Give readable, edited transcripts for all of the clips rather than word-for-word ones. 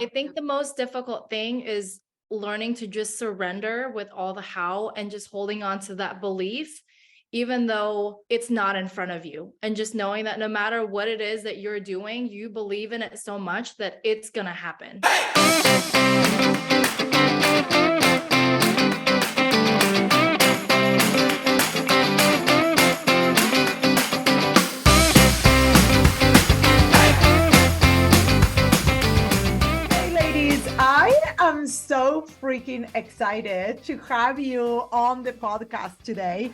I think the most difficult thing is learning to just surrender with all the how and just holding on to that belief, even though it's not in front of you. And just knowing that no matter what it is that you're doing, you believe in it so much that it's going to happen. I'm so freaking excited to have you on the podcast today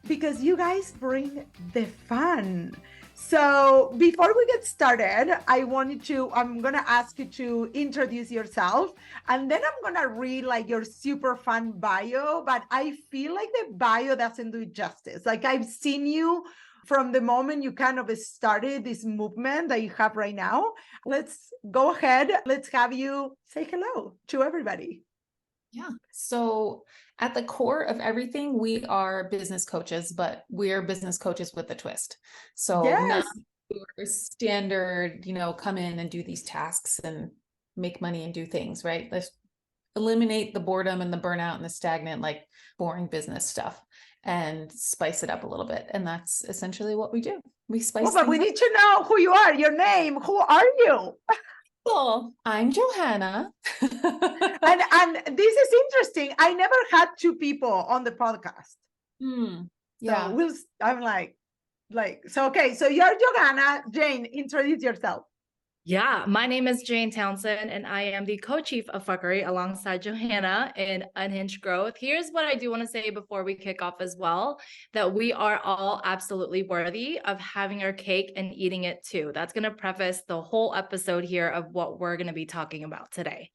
because you guys bring the fun. So before we get started, I'm going to ask you to introduce yourself, and then I'm going to read like your super fun bio, but I feel like the bio doesn't do it justice. Like I've seen you from the moment you kind of started this movement that you have right now. Let's go ahead. Let's have you say hello to everybody. Yeah. So at the core of everything, we are business coaches, but we're business coaches with a twist. So not your standard, come in and do these tasks and make money and do things, right? Let's eliminate the boredom and the burnout and the stagnant, like boring business stuff, and spice it up a little bit. And that's essentially what we do. We spice but we need to know who you are, your name. Who are you? Well, I'm Johana. and this is interesting. I never had two people on the podcast. Yeah. So I'm like, so, okay. So you're Johana. Jane, introduce yourself. Yeah, my name is Jane Townsend, and I am the co-chief of Fuckery alongside Johana in Unhinged Growth. Here's what I do want to say before we kick off as well, that we are all absolutely worthy of having our cake and eating it too. That's going to preface the whole episode here of what we're going to be talking about today.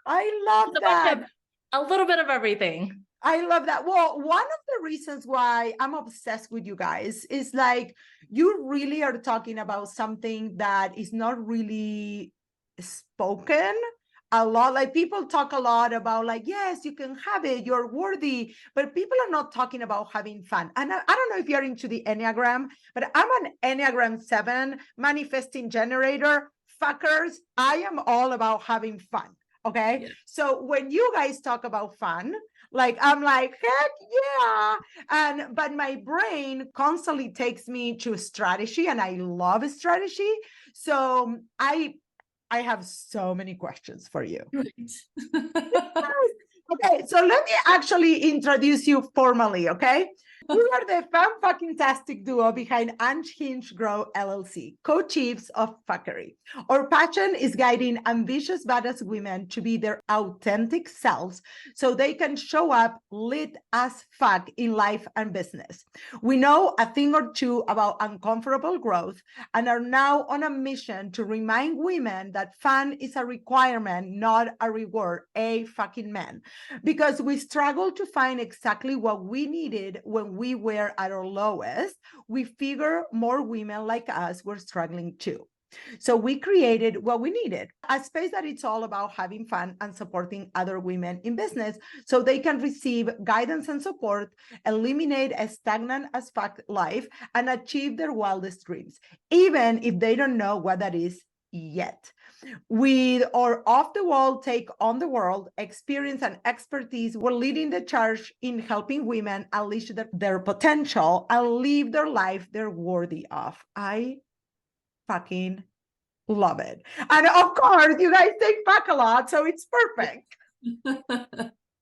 I love that. A little bit of everything. I love that. Well, one of the reasons why I'm obsessed with you guys is like, you really are talking about something that is not really spoken a lot. Like people talk a lot about like, yes, you can have it, you're worthy, but people are not talking about having fun. And I don't know if you're into the Enneagram, but I'm an Enneagram 7 manifesting generator. Fuckers, I am all about having fun. Okay. Yeah. So when you guys talk about fun, like, I'm like, heck yeah. But my brain constantly takes me to strategy, and I love strategy. So I have so many questions for you. Okay. So let me actually introduce you formally. Okay. We are the fan-fucking-tastic duo behind Unhinged Growth LLC, co-chiefs of Fuckery. Our passion is guiding ambitious, badass women to be their authentic selves so they can show up lit as fuck in life and business. We know a thing or two about uncomfortable growth and are now on a mission to remind women that fun is a requirement, not a reward. Fucking man. Because we struggle to find exactly what we needed when we were at our lowest, we figure more women like us were struggling too. So we created what we needed, a space that it's all about having fun and supporting other women in business so they can receive guidance and support, eliminate a stagnant as fuck life, and achieve their wildest dreams, even if they don't know what that is yet. With our off-the-wall take on the world, experience and expertise, we're leading the charge in helping women unleash their potential and live their life they're worthy of. I fucking love it. And of course, you guys take fuck a lot, so it's perfect.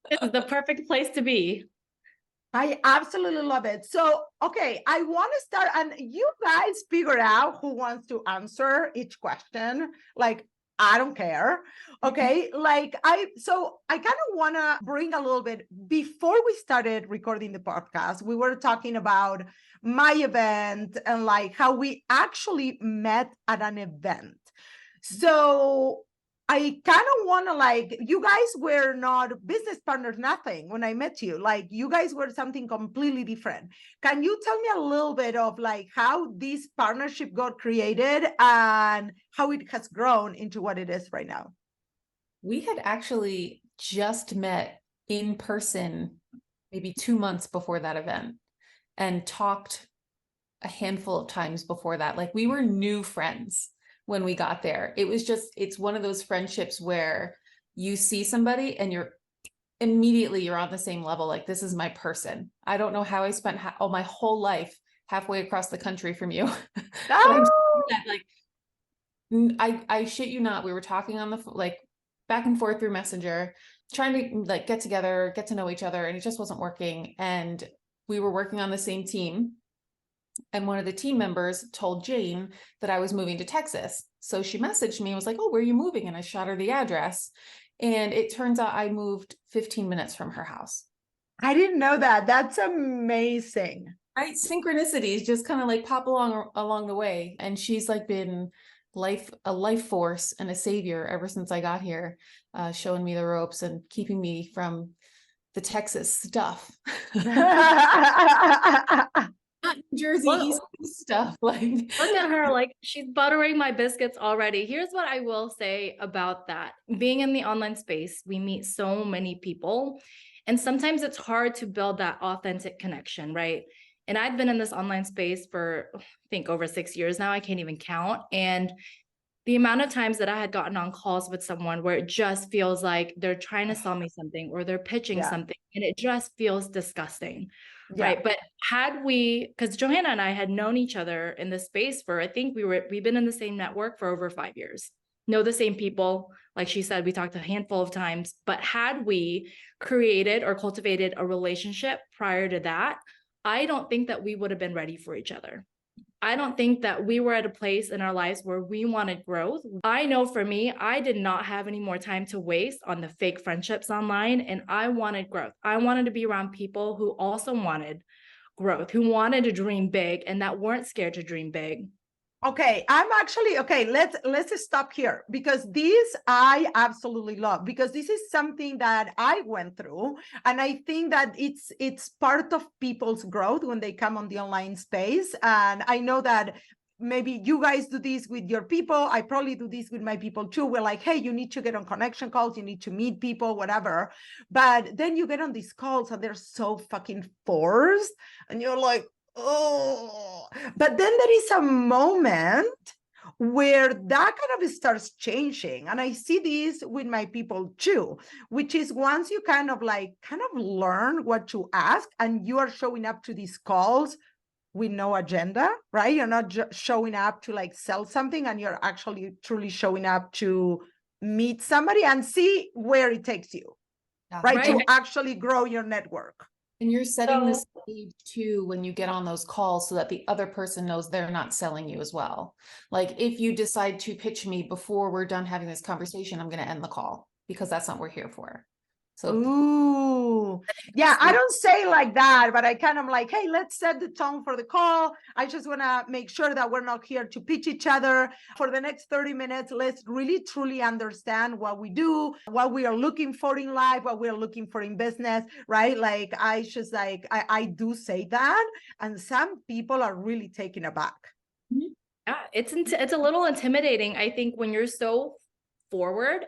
It's the perfect place to be. I absolutely love it. So, okay, I want to start, and you guys figure out who wants to answer each question. Like, I don't care. Okay. Like I kind of want to bring a little bit before we started recording the podcast, we were talking about my event and like how we actually met at an event. So I kind of want to like, you guys were not business partners, nothing when I met you. Like you guys were something completely different. Can you tell me a little bit of like how this partnership got created and how it has grown into what it is right now? We had actually just met in person maybe 2 months before that event and talked a handful of times before that. Like we were new friends. when we got there. It was just, it's one of those friendships where you see somebody and you're on the same level. Like, this is my person. I don't know how I spent my whole life halfway across the country from you. But I shit you not, we were talking on the like back and forth through Messenger, trying to like get together, get to know each other, and it just wasn't working. And we were working on the same team. And one of the team members told Jane that I was moving to Texas. So she messaged me and was like, "Oh, where are you moving?" And I shot her the address. And it turns out I moved 15 minutes from her house. I didn't know that. That's amazing. Right? Synchronicities just kind of like pop along the way. And she's like been a life force and a savior ever since I got here, showing me the ropes and keeping me from the Texas stuff. Not Jersey East Coast stuff. Like, look at her, like she's buttering my biscuits already. Here's what I will say about that. Being in the online space, we meet so many people, and sometimes it's hard to build that authentic connection, right? And I've been in this online space for, I think, over 6 years now. I can't even count. And the amount of times that I had gotten on calls with someone where it just feels like they're trying to sell me something or they're pitching something, and it just feels disgusting. Right. But because Johana and I had known each other in this space for, I think we've been in the same network for over 5 years, know the same people. Like she said, we talked a handful of times, but had we created or cultivated a relationship prior to that, I don't think that we would have been ready for each other. I don't think that we were at a place in our lives where we wanted growth. I know for me, I did not have any more time to waste on the fake friendships online, and I wanted growth. I wanted to be around people who also wanted growth, who wanted to dream big and that weren't scared to dream big. Okay, I'm actually, okay, let's stop here, because this I absolutely love, because this is something that I went through, and I think that it's part of people's growth when they come on the online space. And I know that maybe you guys do this with your people. I probably do this with my people too. We're like, hey, you need to get on connection calls, you need to meet people, whatever. But then you get on these calls and they're so fucking forced, and you're like, oh. But then there is a moment where that kind of starts changing, and I see this with my people too, which is once you kind of learn what to ask, and you are showing up to these calls with no agenda, right? You're not just showing up to like sell something, and you're actually truly showing up to meet somebody and see where it takes you, right? To actually grow your network. And you're setting the stage too when you get on those calls, so that the other person knows they're not selling you as well. Like, if you decide to pitch me before we're done having this conversation, I'm going to end the call, because that's not what we're here for. So, ooh, yeah, I don't say like that, but I kind of like, hey, let's set the tone for the call. I just want to make sure that we're not here to pitch each other for the next 30 minutes. Let's really truly understand what we do, what we are looking for in life, what we're looking for in business, right? Like, I do say that, and some people are really taken aback. Yeah, it's a little intimidating, I think, when you're so forward.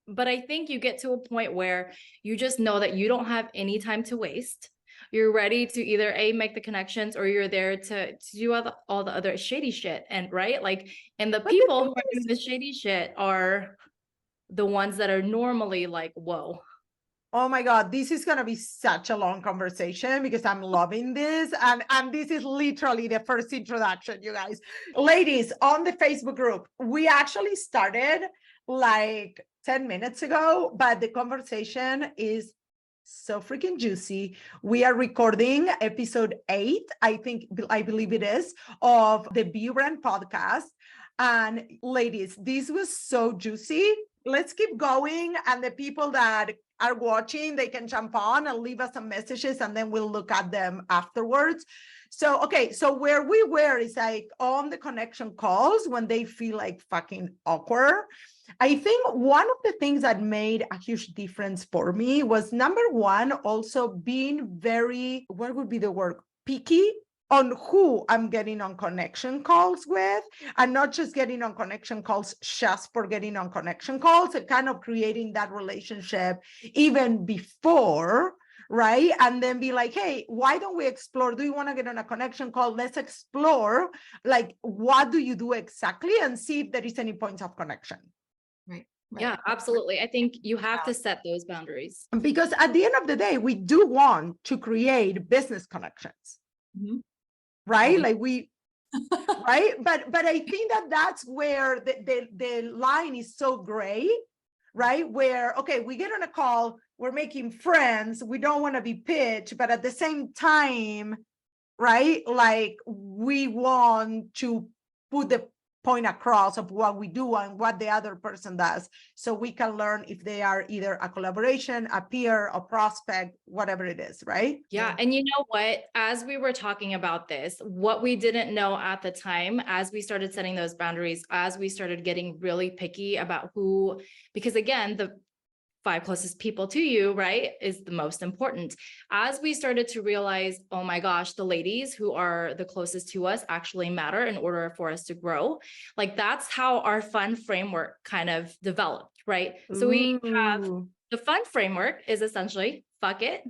But I think you get to a point where you just know that you don't have any time to waste. You're ready to either make the connections, or you're there to do all the other shady shit. And and the people who are doing the shady shit are the ones that are normally like, whoa. Oh my God, this is going to be such a long conversation, because I'm loving this. And this is literally the first introduction, you guys. Ladies, on the Facebook group, we actually started like 10 minutes ago, but the conversation is so freaking juicy. We are recording episode 8, I believe it is, of the Be Brand podcast. And ladies, this was so juicy. Let's keep going. And the people that are watching, they can jump on and leave us some messages, and then we'll look at them afterwards. So, okay, so where we were is like on the connection calls when they feel like fucking awkward. I think one of the things that made a huge difference for me was, number one, also being very, what would be the word, picky on who I'm getting on connection calls with, and not just getting on connection calls just for getting on connection calls, and kind of creating that relationship even before, right? And then be like, hey, why don't we explore? Do you want to get on a connection call? Let's explore, like, what do you do exactly, and see if there is any points of connection. Right. Yeah, absolutely. I think you have to set those boundaries. Because at the end of the day, we do want to create business connections, right? Like right? But I think that's where the line is so gray, right? Where, okay, we get on a call, we're making friends, we don't want to be pitched, but at the same time, right? Like, we want to put the point across of what we do and what the other person does, so we can learn if they are either a collaboration, a peer, a prospect, whatever it is, right? Yeah. And you know what, as we were talking about this, what we didn't know at the time, as we started setting those boundaries, as we started getting really picky about who, because again, the 5 closest people to you, right, is the most important. As we started to realize, oh my gosh, the ladies who are the closest to us actually matter in order for us to grow. Like, that's how our fun framework kind of developed, right? So we have the fun framework is essentially, fuck it,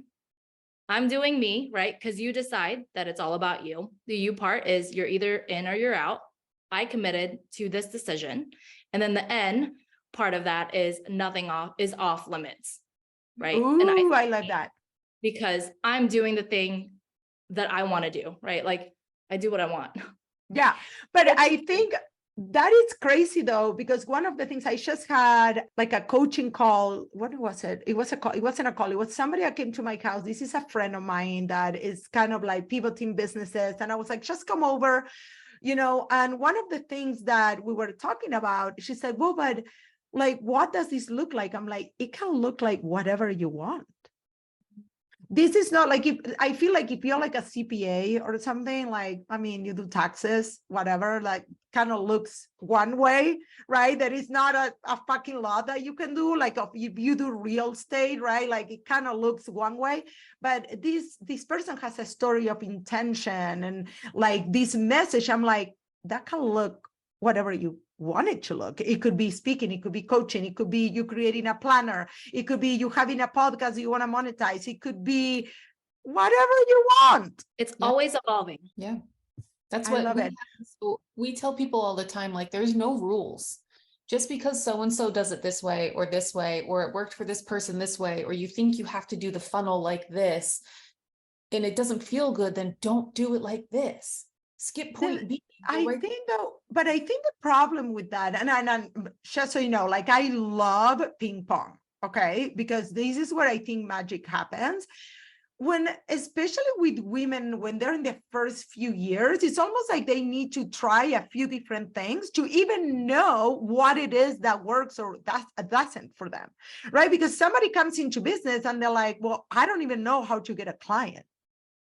I'm doing me, right? Because you decide that it's all about you. The you part is you're either in or you're out. I committed to this decision. And then the N part of that is nothing is off limits, right? Ooh, and I love that. Because I'm doing the thing that I want to do, right? Like, I do what I want. Yeah, but I think that is crazy though, because one of the things, I just had like a coaching call. What was it? It was a call. It wasn't a call. It was somebody that came to my house. This is a friend of mine that is kind of like pivoting businesses. And I was like, just come over, you know. And one of the things that we were talking about, she said, well, but like, what does this look like? I'm like, it can look like whatever you want. This is not like, if I feel like if you're like a CPA or something, like, I mean, you do taxes, whatever, like, kind of looks one way, right? There is not a fucking law that you can do. Like, if you do real estate, right? Like, it kind of looks one way, but this person has a story of intention and like this message. I'm like, that can look whatever you want it to look. It could be speaking, it could be coaching, it could be you creating a planner, it could be you having a podcast you want to monetize, it could be whatever you want. It's always evolving. Yeah. That's I what love it. So we tell people all the time, like, there's no rules. Just because so-and-so does it this way, or it worked for this person this way, or you think you have to do the funnel like this, and it doesn't feel good, then don't do it like this. Skip point B. I think though, but I think the problem with that, and just so you know, like, I love ping pong, okay? Because this is where I think magic happens. When, especially with women, when they're in the first few years, it's almost like they need to try a few different things to even know what it is that works or that doesn't for them, right? Because somebody comes into business and they're like, well, I don't even know how to get a client.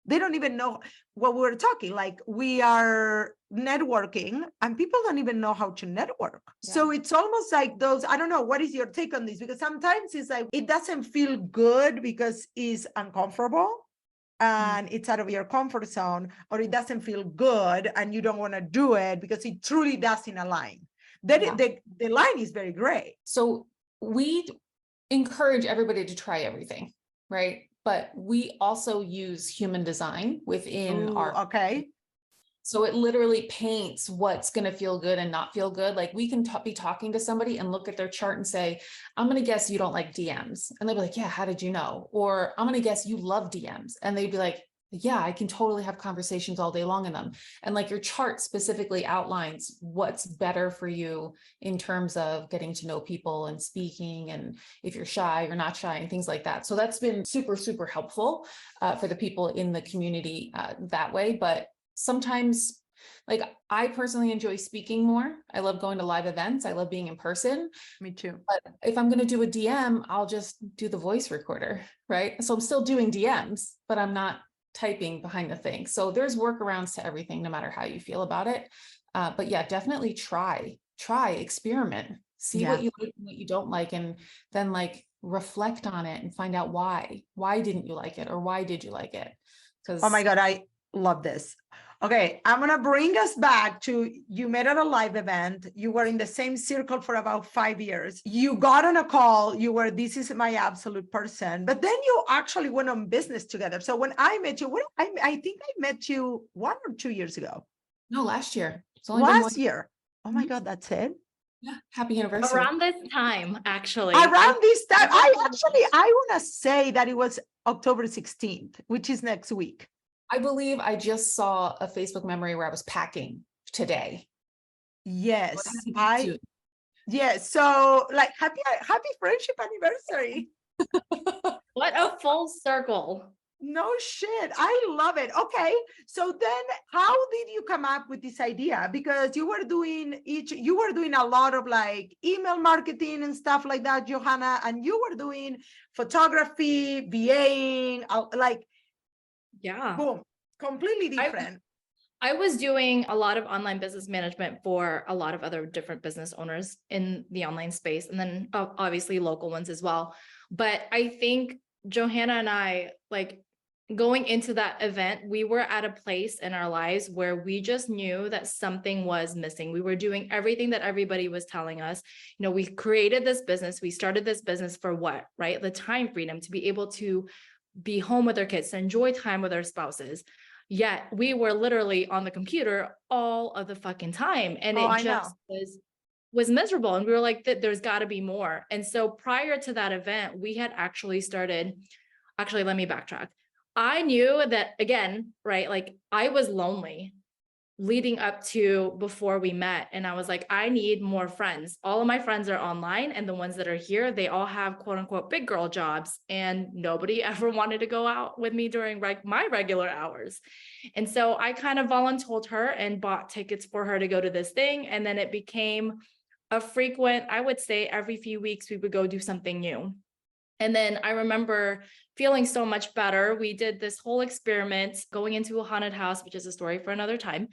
They don't even know what we're talking. Like, we are networking and people don't even know how to network. Yeah. So it's almost like those, I don't know, what is your take on this? Because sometimes it's like, it doesn't feel good because it's uncomfortable and it's out of your comfort zone, or it doesn't feel good and you don't want to do it because it truly doesn't align. The line is very gray. So we encourage everybody to try everything, right? But we also use human design within our. Okay. So it literally paints what's going to feel good and not feel good. Like, we can be talking to somebody and look at their chart and say, I'm going to guess you don't like DMs. And they'll be like, yeah, how did you know? Or I'm going to guess you love DMs. And they'd be like, yeah, I can totally have conversations all day long in them. And like, your chart specifically outlines what's better for you in terms of getting to know people and speaking, and if you're shy or not shy and things like that. So that's been super, super helpful for the people in the community that way. But sometimes, like, I personally enjoy speaking more. I love going to live events. I love being in person. Me too. But if I'm going to do a DM, I'll just do the voice recorder, right? So I'm still doing DMs, but I'm not typing behind the thing. So there's workarounds to everything, no matter how you feel about it. But yeah, definitely try, experiment, see what you like and what you don't like, and then like reflect on it and find out why didn't you like it, or why did you like it? Because oh my God, I love this. Okay, I'm gonna bring us back to you met at a live event. You were in the same circle for about 5 years. You got on a call. You were, this is my absolute person. But then you actually went on business together. So when I met you, I think I met you 1 or 2 years ago. No, last year. It's only been Last year. Oh my Mhm. God, that's it. Yeah, happy anniversary. Around this time, actually. Around this time, I want to say that it was October 16th, which is next week. I believe I just saw a Facebook memory where I was packing today. Yes, Soon. yes. So like happy friendship anniversary. What a full circle. No shit. I love it. Okay. So then how did you come up with this idea? Because you were doing a lot of like email marketing and stuff like that, Johana, and you were doing photography, VAing, like, Yeah. boom, completely different. I was doing a lot of online business management for a lot of other different business owners in the online space, and then obviously local ones as well. But I think Johana and I, like, going into that event, we were at a place in our lives where we just knew that something was missing. We were doing everything that everybody was telling us. You know, we created this business. We started this business for what, right? The time freedom to be able to be home with our kids, to enjoy time with our spouses. Yet we were literally on the computer all of the fucking time. And it just was miserable. And we were like, there's got to be more. And so prior to that event, we had actually started, actually, let me backtrack. I knew that, again, right? Like, I was lonely leading up to before we met. And I was like, I need more friends. All of my friends are online, and the ones that are here, they all have quote unquote big girl jobs. And nobody ever wanted to go out with me during my regular hours. And so I kind of voluntold her and bought tickets for her to go to this thing. And then it became a frequent, I would say every few weeks, we would go do something new. And then I remember feeling so much better. We did this whole experiment going into a haunted house, which is a story for another time,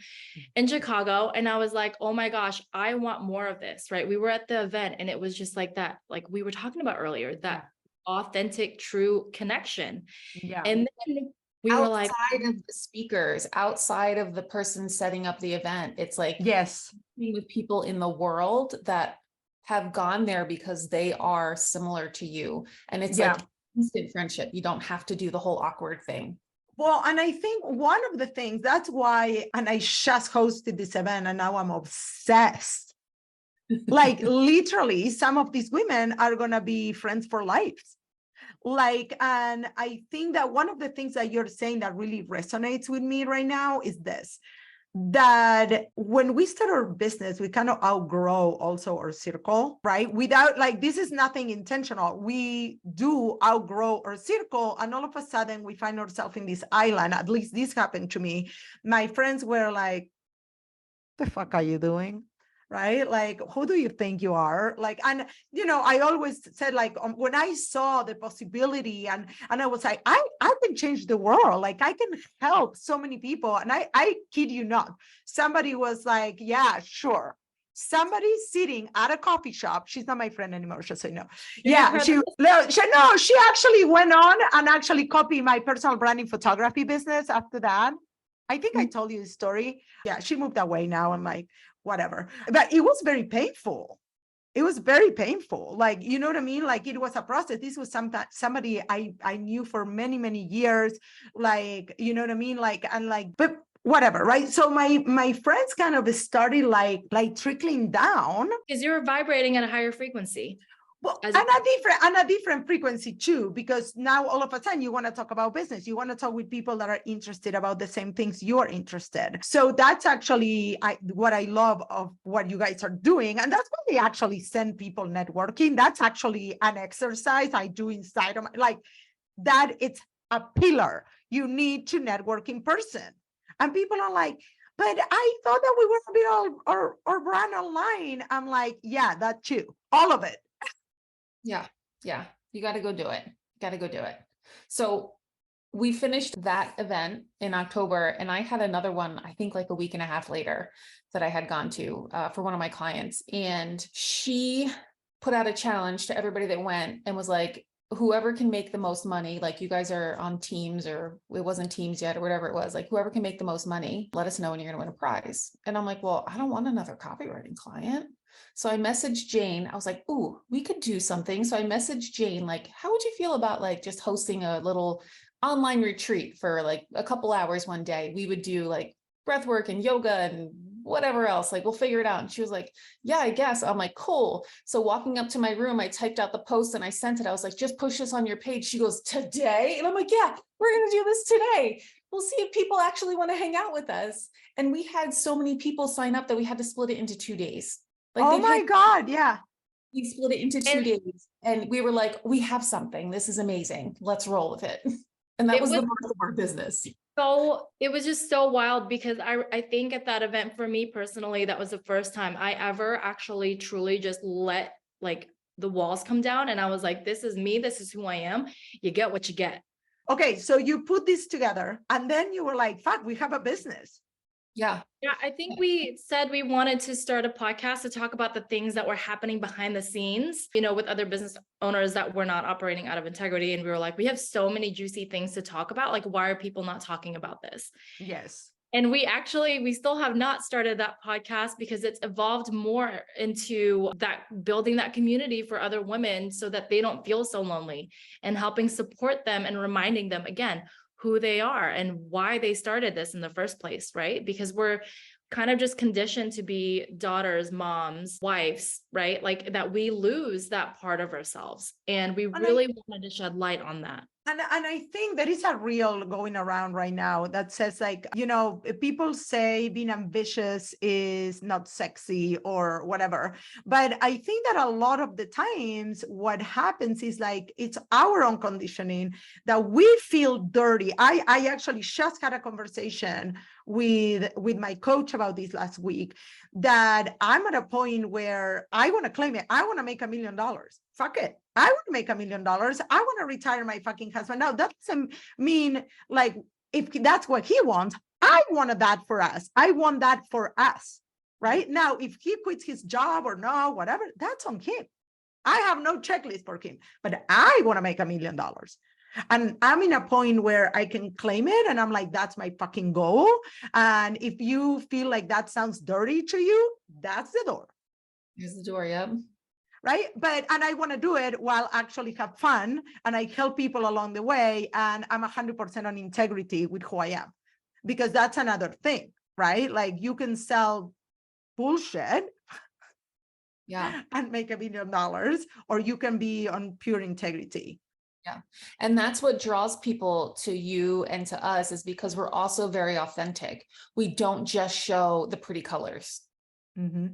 in Chicago. And I was like, oh my gosh, I want more of this, right? We were at the event and it was just like that, like we were talking about earlier, that authentic, true connection. Yeah. And then we were like, outside of the speakers, outside of the person setting up the event, it's like, yes, with people in the world that have gone there because they are similar to you. And it's like instant friendship. You don't have to do the whole awkward thing. Well, and I think one of the things, that's why, and I just hosted this event and now I'm obsessed. Like literally some of these women are going to be friends for life. Like, and I think that one of the things that you're saying that really resonates with me right now is this, that when we start our business, we kind of outgrow also our circle, right? Without, like, this is nothing intentional. We do outgrow our circle. And all of a sudden we find ourselves in this island. At least this happened to me. My friends were like, the fuck are you doing? Right? Like, who do you think you are? Like, and, you know, I always said, like, when I saw the possibility and I was like, I can change the world. Like, I can help so many people. And I kid you not, somebody was like, yeah, sure. Somebody sitting at a coffee shop. She's not my friend anymore, just so you know. Yeah, she actually went on and actually copied my personal branding photography business after that. I think I told you the story. Yeah, she moved away now. I'm like, whatever. But it was very painful. It was very painful. Like, you know what I mean? Like, it was a process. This was somebody I knew for many, many years. Like, you know what I mean? Like, and like, but whatever, right? So my friends kind of started like trickling down. because you're vibrating at a higher frequency. Well, and a different frequency too, because now all of a sudden you want to talk about business. You want to talk with people that are interested about the same things you're interested. So that's actually what I love of what you guys are doing. And that's why they actually send people networking. That's actually an exercise I do inside of like that. It's a pillar. You need to network in person. And people are like, but I thought that we were a bit or brand online. I'm like, yeah, that too. All of it. Yeah. You got to go do it. So we finished that event in October and I had another one, I think like a week and a half later that I had gone to for one of my clients. And she put out a challenge to everybody that went and was like, whoever can make the most money, like you guys are on teams, or it wasn't teams yet or whatever it was, like whoever can make the most money, let us know when you're going to win a prize. And I'm like, well, I don't want another copywriting client. So I messaged Jane. I was like, ooh, we could do something. So I messaged Jane, like, how would you feel about like just hosting a little online retreat for like a couple hours one day? We would do like breath work and yoga and whatever else, like we'll figure it out. And she was like, yeah, I guess. I'm like, cool. So walking up to my room, I typed out the post and I sent it. I was like, just push this on your page. She goes, today? And I'm like, yeah, we're going to do this today. We'll see if people actually want to hang out with us. And we had so many people sign up that we had to split it into 2 days. Like, oh my God, yeah. We split it into 2 days and we were like, we have something. This is amazing. Let's roll with it. And that was the birth of our business. So it was just so wild because I think at that event for me personally, that was the first time I ever actually truly just let like the walls come down. And I was like, this is me. This is who I am. You get what you get. Okay. So you put this together and then you were like, fuck, we have a business. Yeah. Yeah, I think we said we wanted to start a podcast to talk about the things that were happening behind the scenes, you know, with other business owners that were not operating out of integrity. And we were like, we have so many juicy things to talk about. Like, why are people not talking about this? Yes. And we still have not started that podcast because it's evolved more into that building that community for other women so that they don't feel so lonely, and helping support them and reminding them again who they are and why they started this in the first place, right? Because we're kind of just conditioned to be daughters, moms, wives, right? Like that we lose that part of ourselves. And we really wanted to shed light on that. And I think there is a reel going around right now that says like, you know, people say being ambitious is not sexy or whatever. But I think that a lot of the times what happens is like, it's our own conditioning that we feel dirty. I actually just had a conversation with my coach about this last week, that I'm at a point where I want to claim it. I want to make $1 million. Fuck it. I want to make $1 million. I want to retire my fucking husband. Now, that doesn't mean like, if that's what he wants, I wanted that for us. I want that for us, right? Now, if he quits his job or no, whatever, that's on him. I have no checklist for him, but I want to make $1 million. And I'm in a point where I can claim it. And I'm like, that's my fucking goal. And if you feel like that sounds dirty to you, that's the door. Here's the door. Yep. Right. And I want to do it while actually have fun. And I help people along the way. And I'm 100% on integrity with who I am, because that's another thing, right? Like you can sell bullshit. Yeah. And make $1 million, or you can be on pure integrity. Yeah. And that's what draws people to you and to us, is because we're also very authentic. We don't just show the pretty colors. Mm-hmm.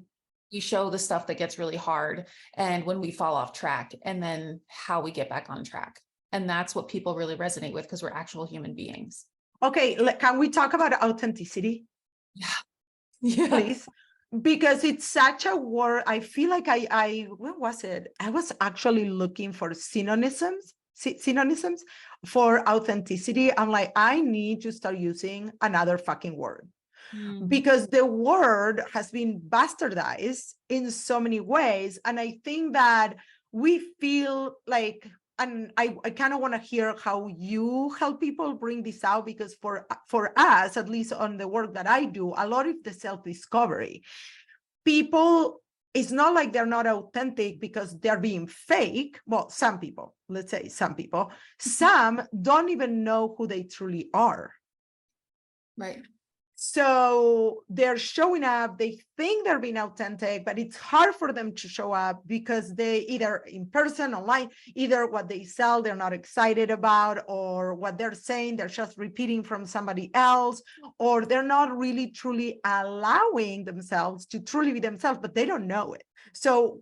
We show the stuff that gets really hard and when we fall off track, and then how we get back on track. And that's what people really resonate with, because we're actual human beings. Okay. Can we talk about authenticity? Yeah. Please. Because it's such a word. I feel like when was it? I was actually looking for synonyms for authenticity. I'm like, I need to start using another fucking word. Because the word has been bastardized in so many ways. And I think that we feel like, and I kind of want to hear how you help people bring this out, because for us, at least on the work that I do, a lot of the self-discovery, people, it's not like they're not authentic because they're being fake. Well, some people, let's say some people, some don't even know who they truly are. Right. So they're showing up, they think they're being authentic, but it's hard for them to show up because they either in person, online, either what they sell, they're not excited about, or what they're saying, they're just repeating from somebody else, or they're not really truly allowing themselves to truly be themselves, but they don't know it. So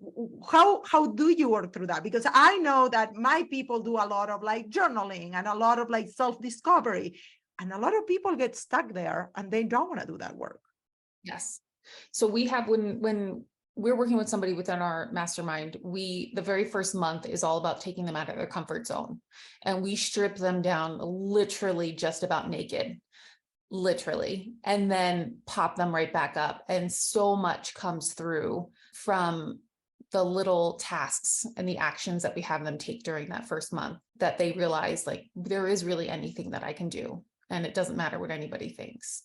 how do you work through that? Because I know that my people do a lot of like journaling and a lot of like self-discovery. And a lot of people get stuck there and they don't want to do that work. Yes. So we have, when we're working with somebody within our mastermind, the very first month is all about taking them out of their comfort zone. And we strip them down literally just about naked, literally, and then pop them right back up. And so much comes through from the little tasks and the actions that we have them take during that first month, that they realize like there is really anything that I can do, and it doesn't matter what anybody thinks.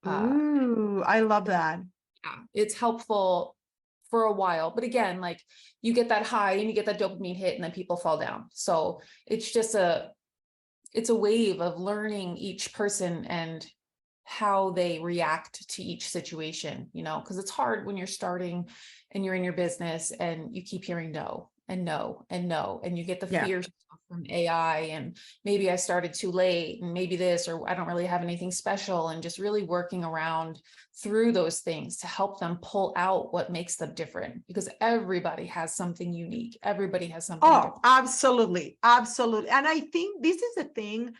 Ooh, I love that. Yeah, it's helpful for a while, but again, like you get that high and you get that dopamine hit, and then people fall down. So it's just it's a wave of learning each person and how they react to each situation, you know, because it's hard when you're starting and you're in your business and you keep hearing no and no and no, and you get the fear stuff from AI, and maybe I started too late, and maybe this, or I don't really have anything special, and just really working around through those things to help them pull out what makes them different, because everybody has something unique. Everybody has something different. Absolutely. Absolutely. And I think this is the thing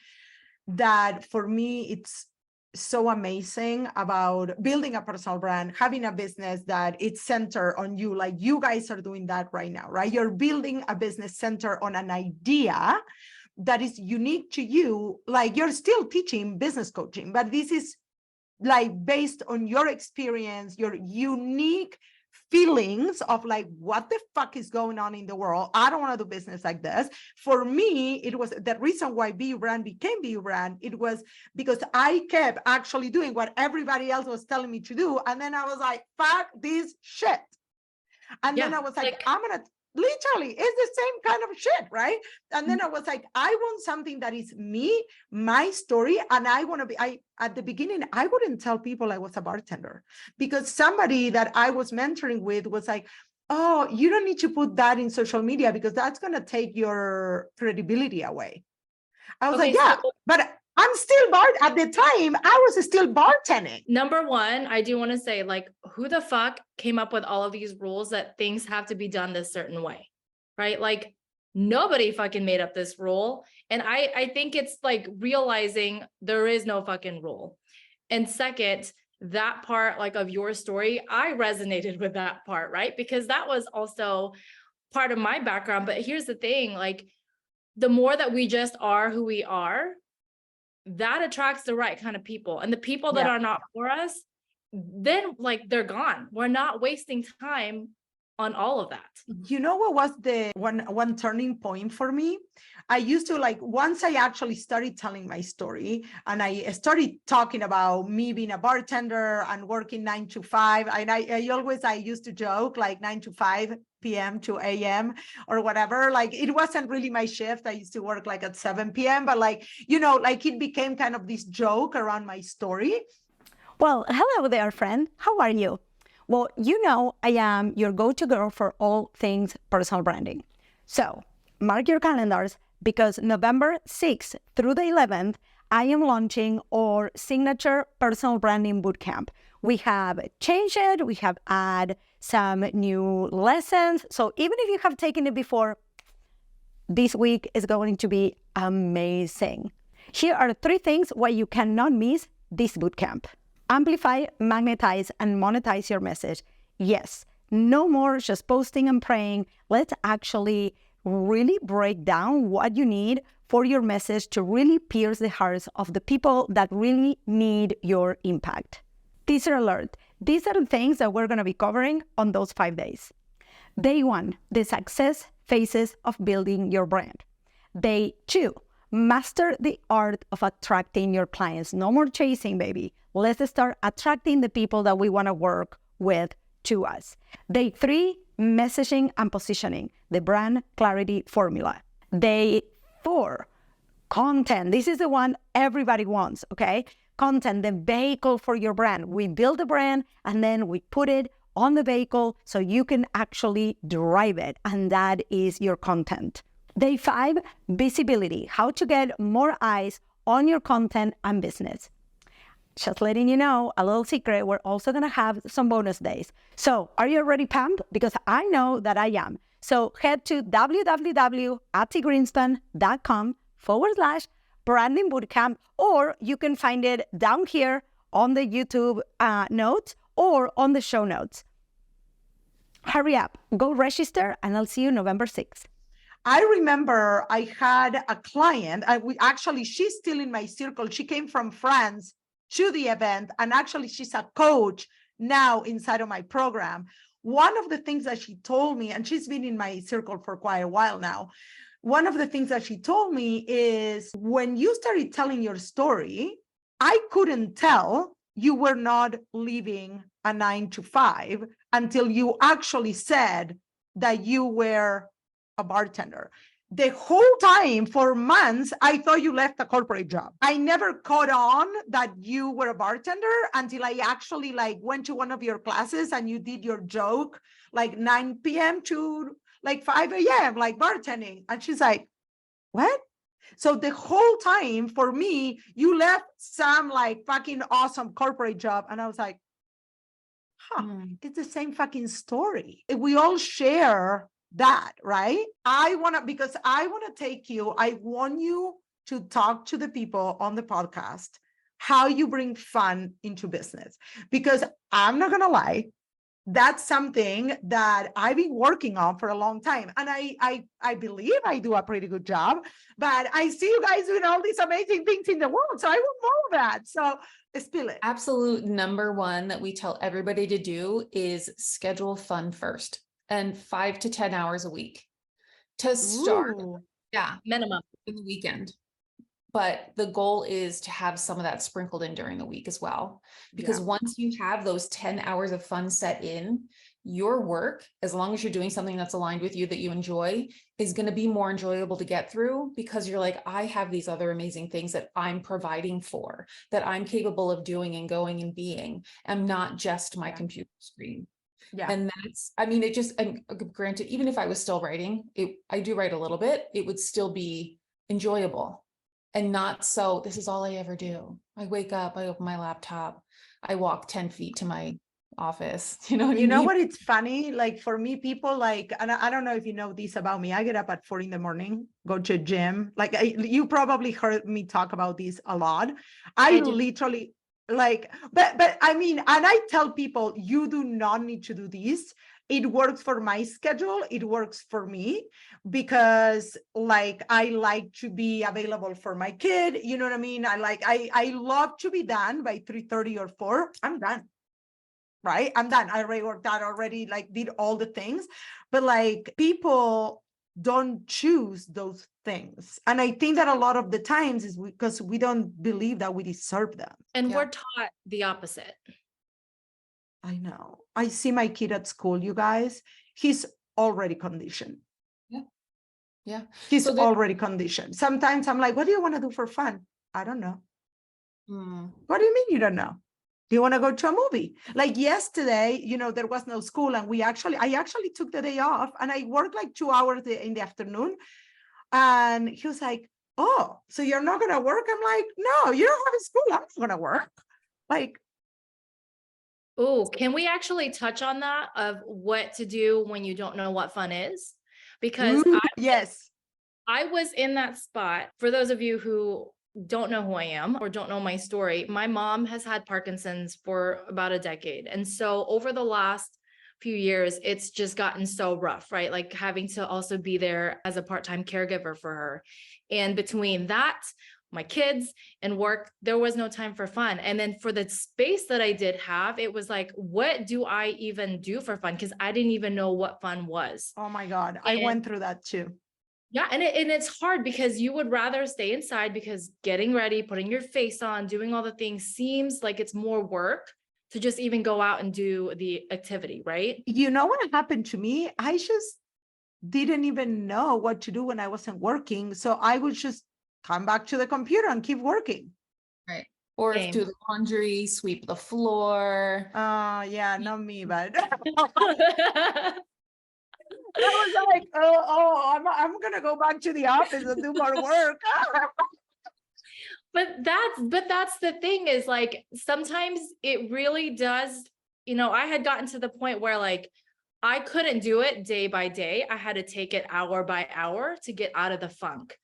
that for me, it's so amazing about building a personal brand, having a business that it's centered on you, like you guys are doing that right now, right? You're building a business centered on an idea that is unique to you. Like you're still teaching business coaching, but this is like based on your experience, your unique feelings of like, what the fuck is going on in the world? I don't want to do business like this. For me, it was the reason why BU Brand became BU Brand. It was because I kept actually doing what everybody else was telling me to do. And then I was like, fuck this shit. And then I was like, I'm going to literally, it's the same kind of shit, right? And then I was like, I want something that is me, my story. And I want to be, at the beginning, I wouldn't tell people I was a bartender, because somebody that I was mentoring with was like, oh, you don't need to put that in social media because that's going to take your credibility away. I was like, yeah, but I'm still at the time, I was still bartending. Number one, I do want to say, like, who the fuck came up with all of these rules that things have to be done this certain way, right? Like, nobody fucking made up this rule. And I think it's like realizing there is no fucking rule. And second, that part, like, of your story, I resonated with that part, right? Because that was also part of my background. But here's the thing, like, the more that we just are who we are, that attracts the right kind of people. And the people that are not for us, then like they're gone. We're not wasting time on all of that. You know what was the one turning point for me? I used to, like, once I actually started telling my story and I started talking about me being a bartender and working 9 to 5. And I used to joke like 9 to 5 p.m. to a.m. or whatever. Like, it wasn't really my shift. I used to work like at 7 p.m. But like, you know, like it became kind of this joke around my story. Well, hello there, friend. How are you? Well, you know, I am your go-to girl for all things personal branding. So mark your calendars, because November 6th through the 11th, I am launching our signature personal branding bootcamp. We have changed it. We have added some new lessons. So even if you have taken it before, this week is going to be amazing. Here are 3 things why you cannot miss this bootcamp. Amplify, magnetize, and monetize your message. Yes, no more just posting and praying. Let's actually really break down what you need for your message to really pierce the hearts of the people that really need your impact. Teaser alert. These are the things that we're going to be covering on those 5 days. Day 1, the success phases of building your brand. Day 2, master the art of attracting your clients. No more chasing, baby. Let's start attracting the people that we want to work with to us. Day 3, messaging and positioning, the brand clarity formula. Day 4, content. This is the one everybody wants, okay? Content, the vehicle for your brand. We build a brand and then we put it on the vehicle so you can actually drive it, and that is your content. Day 5, visibility, how to get more eyes on your content and business. Just letting you know, a little secret, we're also going to have some bonus days. So are you already pumped? Because I know that I am. So head to www.attigreenspan.com/branding bootcamp, or you can find it down here on the YouTube notes or on the show notes. Hurry up, go register, and I'll see you November 6th. I remember I had a client, she's still in my circle. She came from France to the event, and actually she's a coach now inside of my program, one of the things that she told me, and she's been in my circle for quite a while now, one of the things that she told me is when you started telling your story, I couldn't tell you were not living a 9 to 5 until you actually said that you were a bartender. The whole time for months, I thought you left a corporate job. I never caught on that you were a bartender until I actually like went to one of your classes and you did your joke like 9 p.m. to like 5 a.m. like bartending. And she's like, what? So the whole time for me, you left some like fucking awesome corporate job. And I was like, it's the same fucking story. We all share that, right? Because I want to take you, I want you to talk to the people on the podcast, how you bring fun into business. Because I'm not going to lie, that's something that I've been working on for a long time. And I believe I do a pretty good job, but I see you guys doing all these amazing things in the world. So I want more of that. So spill it. Absolute number one that we tell everybody to do is schedule fun first. And 5 to 10 hours a week to start. Ooh. Yeah, Minimum. in the weekend. But the goal is to have some of that sprinkled in during the week as well. Because once you have those 10 hours of fun set in, your work, as long as you're doing something that's aligned with you that you enjoy, is going to be more enjoyable to get through, because you're like, I have these other amazing things that I'm providing for, that I'm capable of doing and going and being, and not just my computer screen. Yeah. And that's, I mean, it just, and granted, even if I was still writing, I do write a little bit, it would still be enjoyable and not so, this is all I ever do. I wake up, I open my laptop, I walk 10 feet to my office. You know what I mean? You know what? It's funny. Like for me, people like, and I don't know if you know this about me. I get up at 4 a.m, go to gym. Like you probably heard me talk about this a lot. I literally like, but I mean, and I tell people, you do not need to do this. It works for my schedule. It works for me because like, I like to be available for my kid. You know what I mean? I love to be done by 3:30 or 4. I'm done. Right? I'm done. I already worked out, already like did all the things, but like people don't choose those things. And I think that a lot of the times is because we don't believe that we deserve them. And we're taught the opposite. I know. I see my kid at school, you guys, he's already conditioned. Yeah. He's already conditioned. Sometimes I'm like, what do you want to do for fun? I don't know. What do you mean you don't know? Do you want to go to a movie? Like yesterday, you know, there was no school and I actually took the day off and I worked like 2 hours in the afternoon. And he was like, oh, so you're not going to work? I'm like, no, you don't have a school. I'm not going to work. Like, oh, can we actually touch on that of what to do when you don't know what fun is? Because yes, I was in that spot. For those of you who don't know who I am or don't know my story, my mom has had Parkinson's for about a decade. And so over the last few years, it's just gotten so rough, right? Like having to also be there as a part-time caregiver for her. And between that, my kids and work, there was no time for fun. And then for the space that I did have, it was like, what do I even do for fun? Because I didn't even know what fun was. Oh my God. I went through that too. Yeah. And it's hard because you would rather stay inside because getting ready, putting your face on, doing all the things seems like it's more work to just even go out and do the activity, right? You know what happened to me? I just didn't even know what to do when I wasn't working. So I would just come back to the computer and keep working. Right. Or do the laundry, sweep the floor. Yeah, not me, but I was like, I'm gonna go back to the office and do more work. But that's the thing is like, sometimes it really does, you know, I had gotten to the point where like, I couldn't do it day by day. I had to take it hour by hour to get out of the funk.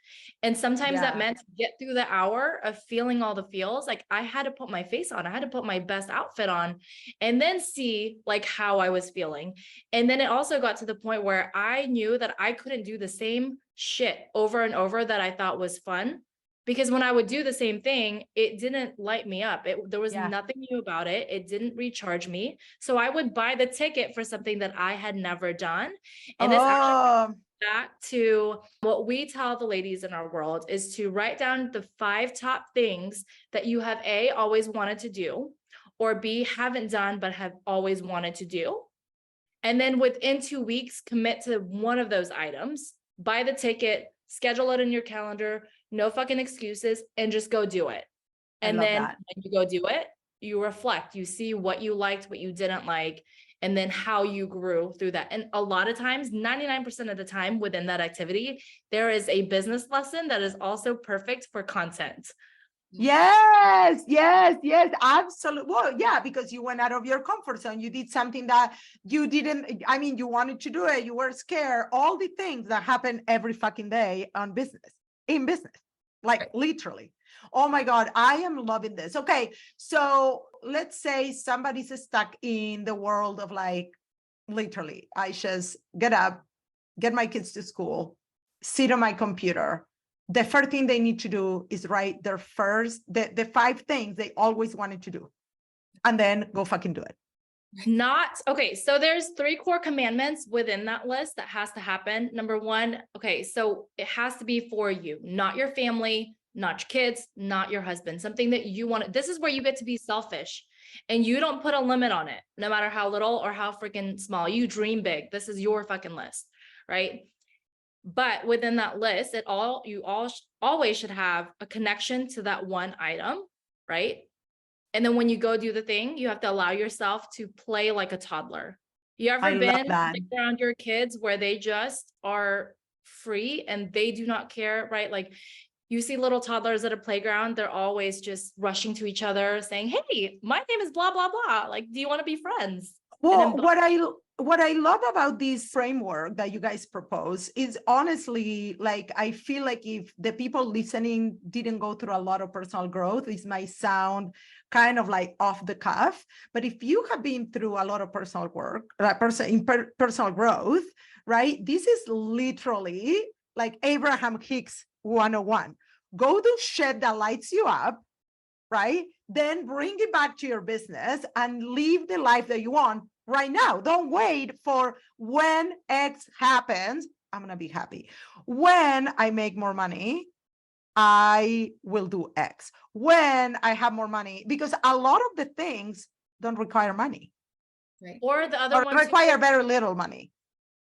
And sometimes that meant to get through the hour of feeling all the feels. Like I had to put my face on, I had to put my best outfit on and then see like how I was feeling. And then it also got to the point where I knew that I couldn't do the same shit over and over that I thought was fun because when I would do the same thing, it didn't light me up. There was Yeah. nothing new about it. It didn't recharge me. So I would buy the ticket for something that I had never done. And this actually Oh, back to what we tell the ladies in our world is to write down the 5 top things that you have A, always wanted to do, or B, haven't done but have always wanted to do. And then within 2 weeks, commit to one of those items, buy the ticket, schedule it in your calendar, no fucking excuses, and just go do it. I And love then that. when you go do it, you reflect, you see what you liked, what you didn't like, and then how you grew through that. And a lot of times, 99% of the time within that activity, there is a business lesson that is also perfect for content. Yes, absolutely. Well, yeah, because you went out of your comfort zone. You did something that you didn't, I mean, you wanted to do it. You were scared. All the things that happen every fucking day in business, like literally. Oh my God, I am loving this. Okay, so let's say somebody's stuck in the world of like, literally, I just get up, get my kids to school, sit on my computer. The first thing they need to do is write the 5 things they always wanted to do, and then go fucking do it. Okay, so there's 3 core commandments within that list that has to happen. Number 1, okay, so it has to be for you, not your family, not your kids, not your husband, something that you want. This is where you get to be selfish, and you don't put a limit on it, no matter how little or how freaking small. You dream big. This is your fucking list, right? But within that list, you always should have a connection to that one item, right? And then when you go do the thing, you have to allow yourself to play like a toddler. You ever been around your kids where they just are free and they do not care, right? Like you see little toddlers at a playground, they're always just rushing to each other saying, hey, my name is blah, blah, blah. Like, do you want to be friends? Well, what I love about this framework that you guys propose is honestly, like, I feel like if the people listening didn't go through a lot of personal growth, this might sound kind of like off the cuff. But if you have been through a lot of personal work, personal growth, right? This is literally like Abraham Hicks 101. Go do shit that lights you up, right? Then bring it back to your business and live the life that you want right now. Don't wait for when X happens. I'm going to be happy. When I make more money, I will do X. When I have more money, because a lot of the things don't require money. Right. Or the other one require very little money.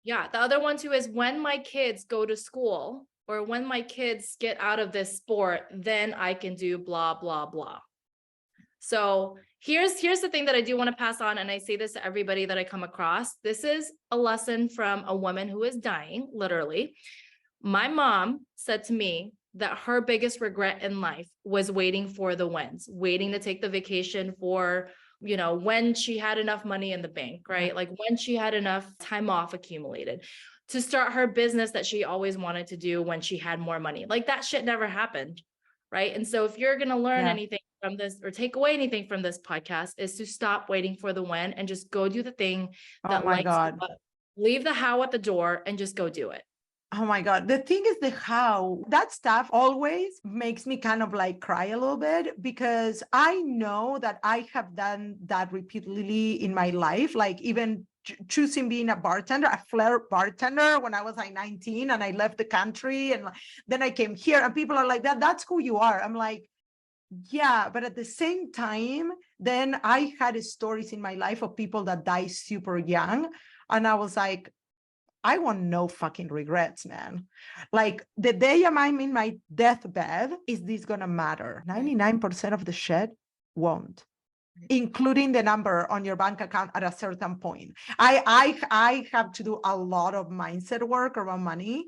Yeah. The other one too is when my kids go to school or when my kids get out of this sport, then I can do blah, blah, blah. So here's the thing that I do want to pass on. And I say this to everybody that I come across. This is a lesson from a woman who is dying, literally. My mom said to me that her biggest regret in life was waiting for the wins, waiting to take the vacation for, when she had enough money in the bank, right? Like when she had enough time off accumulated to start her business that she always wanted to do when she had more money. Like that shit never happened. Right. And so if you're going to learn anything from this or take away anything from this podcast is to stop waiting for the when and just go do the thing that lights you up. Leave the how at the door and just go do it. Oh my God. The thing is the how, that stuff always makes me kind of like cry a little bit because I know that I have done that repeatedly in my life. Like even choosing being a bartender, a flair bartender when I was like 19 and I left the country and then I came here and people are like, that's who you are. I'm like, yeah, but at the same time, then I had stories in my life of people that died super young. And I was like, I want no fucking regrets, man. Like the day I'm in my deathbed, is this gonna matter? 99% of the shit won't, including the number on your bank account at a certain point. I have to do a lot of mindset work around money.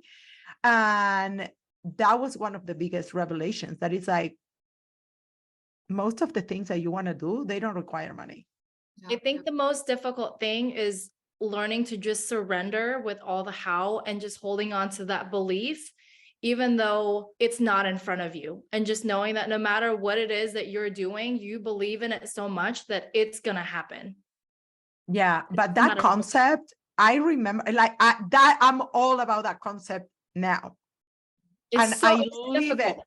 And that was one of the biggest revelations, that it's like, most of the things that you want to do, they don't require money. I think the most difficult thing is learning to just surrender with all the how and just holding on to that belief, even though it's not in front of you, and just knowing that no matter what it is that you're doing, you believe in it so much that it's going to happen. Yeah. But that concept, I remember I'm all about that concept now. I live it.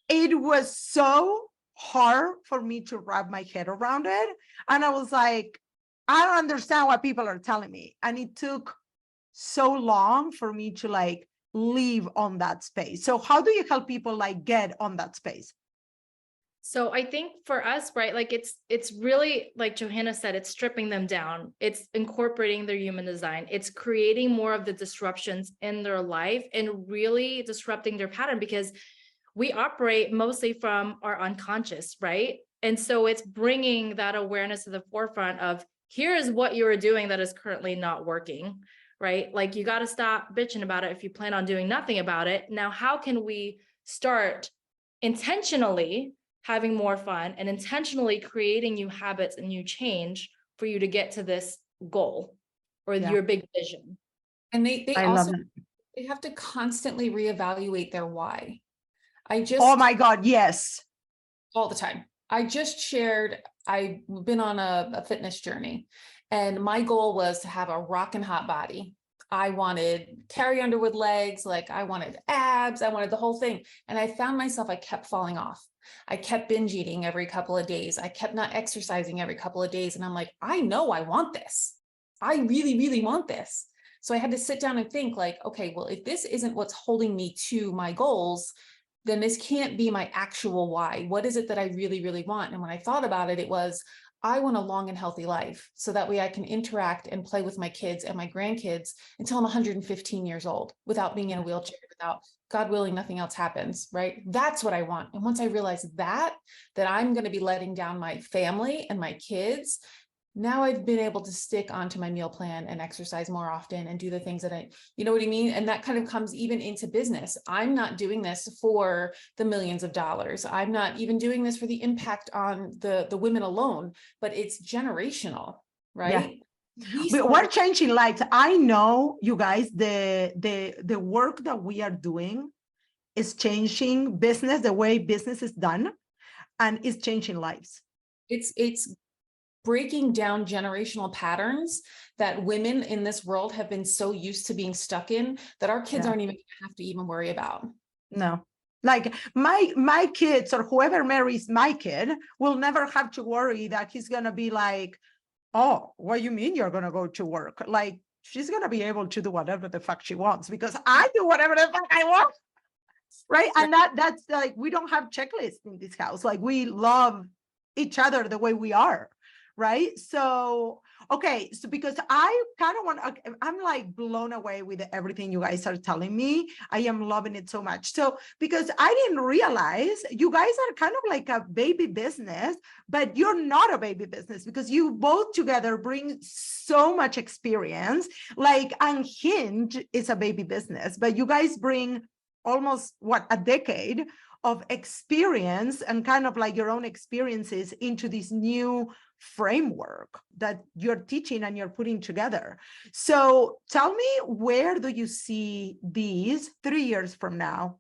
it was so hard for me to wrap my head around it. And I was like, I don't understand what people are telling me. And it took so long for me to like live on that space. So how do you help people like get on that space? So I think for us, right, like it's really, like Johana said, it's stripping them down. It's incorporating their human design. It's creating more of the disruptions in their life and really disrupting their pattern, because we operate mostly from our unconscious, right? And so it's bringing that awareness to the forefront of, here is what you are doing that is currently not working, right? Like, you got to stop bitching about it if you plan on doing nothing about it. Now, how can we start intentionally having more fun and intentionally creating new habits and new change for you to get to this goal or your big vision? And they I also, love it. they have to constantly reevaluate their why. Oh my God, yes. All the time. I just shared, I've been on a fitness journey, and my goal was to have a rockin' hot body. I wanted carry underwood legs, like I wanted abs, I wanted the whole thing. And I found myself, I kept falling off. I kept binge eating every couple of days. I kept not exercising every couple of days. And I'm like, I know I want this. I really, really want this. So I had to sit down and think like, okay, well, if this isn't what's holding me to my goals, then this can't be my actual why. What is it that I really, really want? And when I thought about it, it was, I want a long and healthy life so that way I can interact and play with my kids and my grandkids until I'm 115 years old without being in a wheelchair, without, God willing, nothing else happens, right? That's what I want. And once I realized that I'm going to be letting down my family and my kids, now I've been able to stick onto my meal plan and exercise more often and do the things that I, you know what I mean? And that kind of comes even into business. I'm not doing this for the millions of dollars. I'm not even doing this for the impact on the women alone, but it's generational, right? Yeah. We're changing lives. I know, you guys, the work that we are doing is changing business, the way business is done, and it's changing lives. It's breaking down generational patterns that women in this world have been so used to being stuck in that our kids aren't even gonna have to even worry about. No, like my kids or whoever marries my kid will never have to worry that he's gonna be like, oh, what do you mean you're gonna go to work? Like, she's gonna be able to do whatever the fuck she wants because I do whatever the fuck I want. Right. And that's like, we don't have checklists in this house. Like, we love each other the way we are. Right. So, okay. So because I kind of want, I'm like blown away with everything you guys are telling me. I am loving it so much. So, because I didn't realize you guys are kind of like a baby business, but you're not a baby business because you both together bring so much experience. Like, Unhinged is a baby business, but you guys bring almost a decade of experience and kind of like your own experiences into this new framework that you're teaching and you're putting together. So tell me, where do you see these 3 years from now,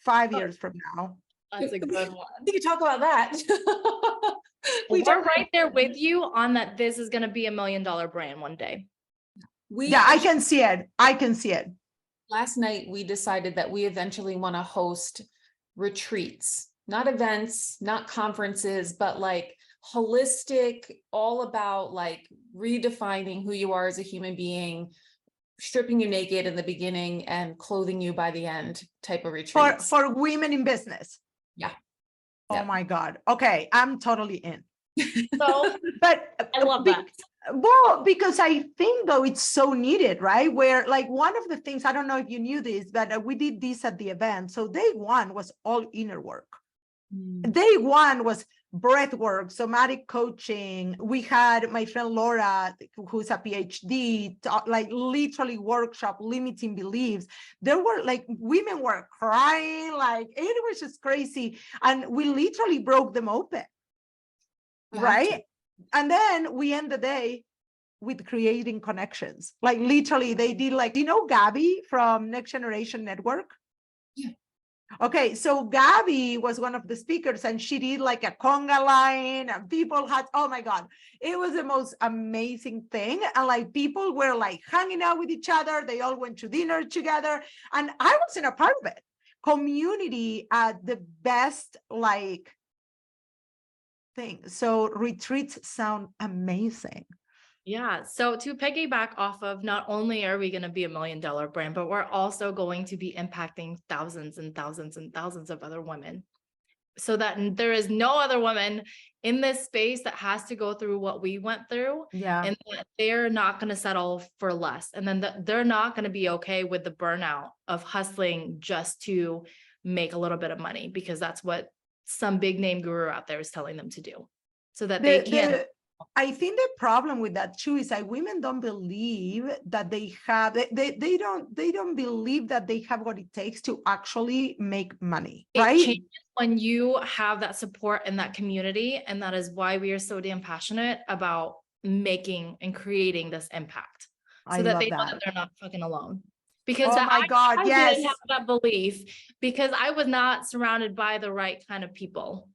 5 years from now? That's a good one. We could talk about that. We're right there with you on that. This is going to be $1 million brand one day. I can see it. I can see it. Last night, we decided that we eventually want to host retreats, not events, not conferences, but like holistic, all about like redefining who you are as a human being, stripping you naked in the beginning and clothing you by the end type of retreats. For women in business. Yeah. Oh my God. Okay. I'm totally in. So, but I love that. Well, because I think though it's so needed, right? Where like one of the things, I don't know if you knew this, but we did this at the event. So day one was all inner work. Day one was breath work, somatic coaching. We had my friend Laura, who's a PhD, like literally workshop limiting beliefs. There were like, women were crying, like it was just crazy. And we literally broke them open. Right. And then we end the day with creating connections. Like literally they did like, you know, Gabby from Next Generation Network? Yeah. Okay. So Gabby was one of the speakers and she did like a conga line and people had, oh my God, it was the most amazing thing. And like people were like hanging out with each other. They all went to dinner together and I wasn't a part of it. community at the best like thing. So retreats sound amazing. Yeah. So to piggyback off of, not only are we going to be $1 million brand, but we're also going to be impacting thousands and thousands and thousands of other women, so that there is no other woman in this space that has to go through what we went through. Yeah. And that they're not going to settle for less. And then they're not going to be okay with the burnout of hustling just to make a little bit of money, because that's what some big name guru out there is telling them to do, so that they can't. I think the problem with that too is that women don't believe that they have, they don't believe that they have what it takes to actually make money, right? It changes when you have that support and that community. And that is why we are so damn passionate about making and creating this impact, so that they know that they're not fucking alone. Because oh my God, I yes. didn't have that belief, because I was not surrounded by the right kind of people.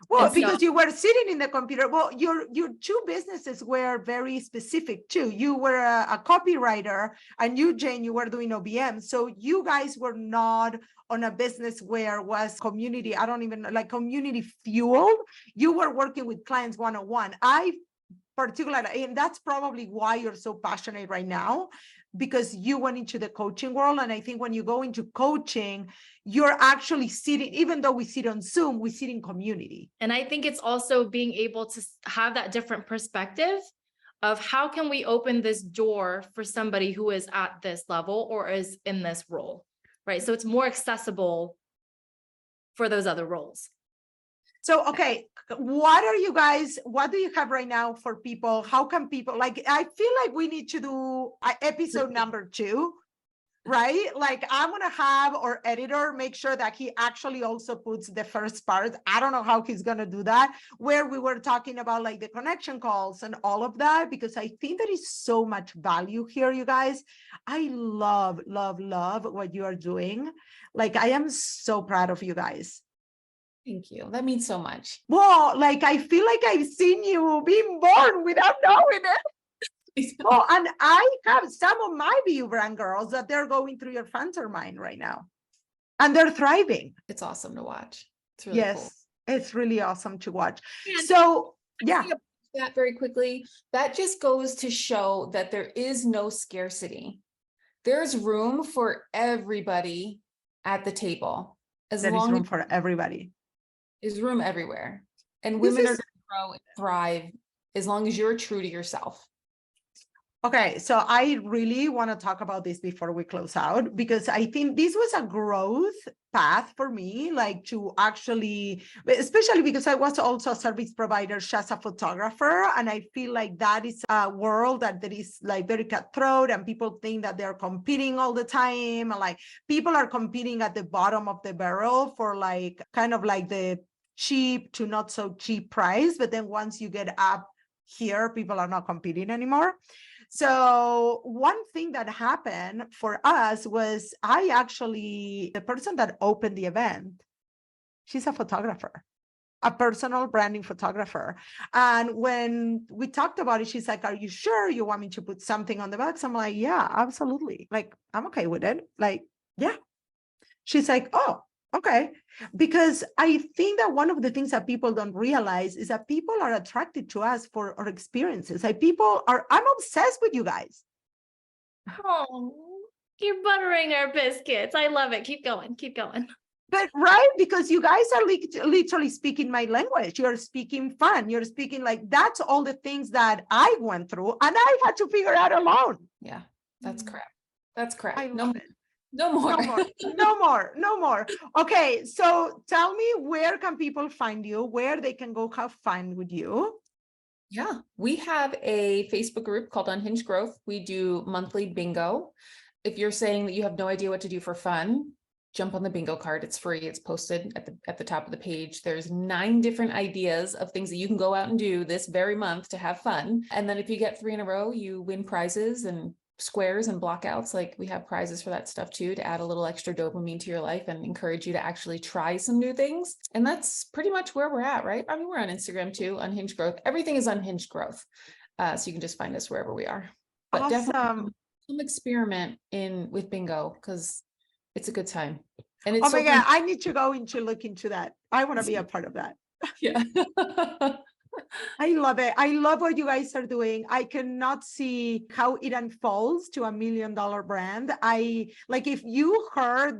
Well, because you were sitting in the computer. Well, your two businesses were very specific too. You were a copywriter, and you, Jane, you were doing OBM. So you guys were not on a business where was community, I don't even know, like community fueled. You were working with clients one-on-one. I particularly, and that's probably why you're so passionate right now, because you went into the coaching world. And I think when you go into coaching, you're actually sitting, even though we sit on Zoom, we sit in community. And I think it's also being able to have that different perspective of how can we open this door for somebody who is at this level or is in this role, right? So it's more accessible for those other roles. So, okay, what do you have right now for people? How can people, like, I feel like we need to do episode number 2, right? Like, I'm going to have our editor make sure that he actually also puts the first part. I don't know how he's going to do that, where we were talking about like the connection calls and all of that, because I think there is so much value here, you guys. I love, love, love what you are doing. Like, I am so proud of you guys. Thank you. That means so much. Well, like, I feel like I've seen you being born without knowing it. Oh, and I have some of my view brand girls that they're going through your Fantermind right now, and they're thriving. It's awesome to watch. It's really cool. It's really awesome to watch. And so, yeah. That very quickly, that just goes to show that there is no scarcity. There's room for everybody at the table. There is room for everybody. There's room everywhere. And women are going to grow and thrive as long as you're true to yourself. Okay, so I really want to talk about this before we close out, because I think this was a growth path for me, like to actually, especially because I was also a service provider as a photographer. And I feel like that is a world that is like very cutthroat, and people think that they're competing all the time. And like people are competing at the bottom of the barrel for like kind of like the cheap to not so cheap price. But then once you get up here, people are not competing anymore. So one thing that happened for us was the person that opened the event, she's a photographer, a personal branding photographer. And when we talked about it, she's like, are you sure you want me to put something on the box? I'm like, yeah, absolutely. Like, I'm okay with it. Like, yeah. She's like, oh, okay. Because I think that one of the things that people don't realize is that people are attracted to us for our experiences. Like I'm obsessed with you guys. Oh, you're buttering our biscuits. I love it. Keep going. Keep going. But right, because you guys are literally speaking my language. You're speaking fun. You're speaking like, that's all the things that I went through and I had to figure out alone. Yeah, that's correct. That's correct. I love it. No more. No more. Okay, so tell me, where can people find you, where they can go have fun with you? Yeah, we have a Facebook group called Unhinged Growth. We do monthly bingo. If you're saying that you have no idea what to do for fun, jump on the bingo card. It's free. It's posted at the top of the page. There's 9 different ideas of things that you can go out and do this very month to have fun. And then if you get 3 in a row, you win prizes and squares and blockouts. Like, we have prizes for that stuff too, to add a little extra dopamine to your life and encourage you to actually try some new things. And that's pretty much where we're at, right? I mean, we're on Instagram too, Unhinged Growth. Everything is Unhinged Growth. So you can just find us wherever we are. But awesome. definitely some experiment with bingo, because it's a good time. And it's Oh my God, I need to go into look into that. I want to be a part of that. Yeah. I love it. I love what you guys are doing. I cannot see how it unfolds to $1 million brand. I like if you heard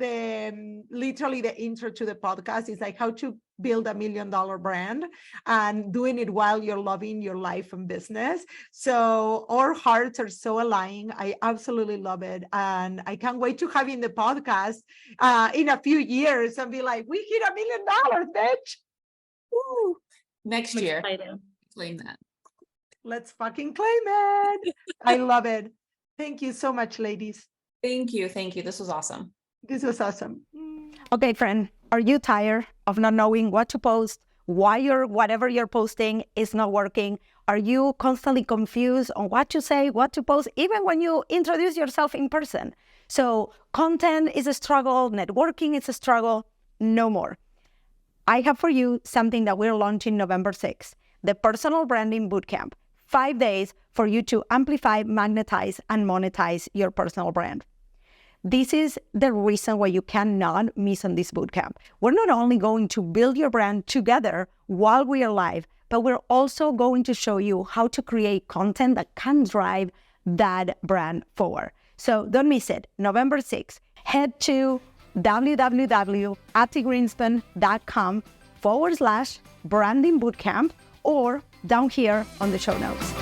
literally the intro to the podcast, it's like how to build $1 million brand and doing it while you're loving your life and business. So our hearts are so aligned. I absolutely love it. And I can't wait to have you in the podcast in a few years and be like, we hit $1 million, bitch. Woo. Next I'm year. excited. Claim that. Let's fucking claim it. I love it. Thank you so much, ladies. Thank you. Thank you. This was awesome. This was awesome. Okay, friend, are you tired of not knowing what to post, why whatever you're posting is not working? Are you constantly confused on what to say, what to post, even when you introduce yourself in person? So content is a struggle, networking is a struggle, no more. I have for you something that we're launching November 6th, the Personal Branding Bootcamp, 5 days for you to amplify, magnetize, and monetize your personal brand. This is the reason why you cannot miss on this bootcamp. We're not only going to build your brand together while we are live, but we're also going to show you how to create content that can drive that brand forward. So don't miss it. November 6th, head to www.attigreenspan.com/branding bootcamp or down here on the show notes.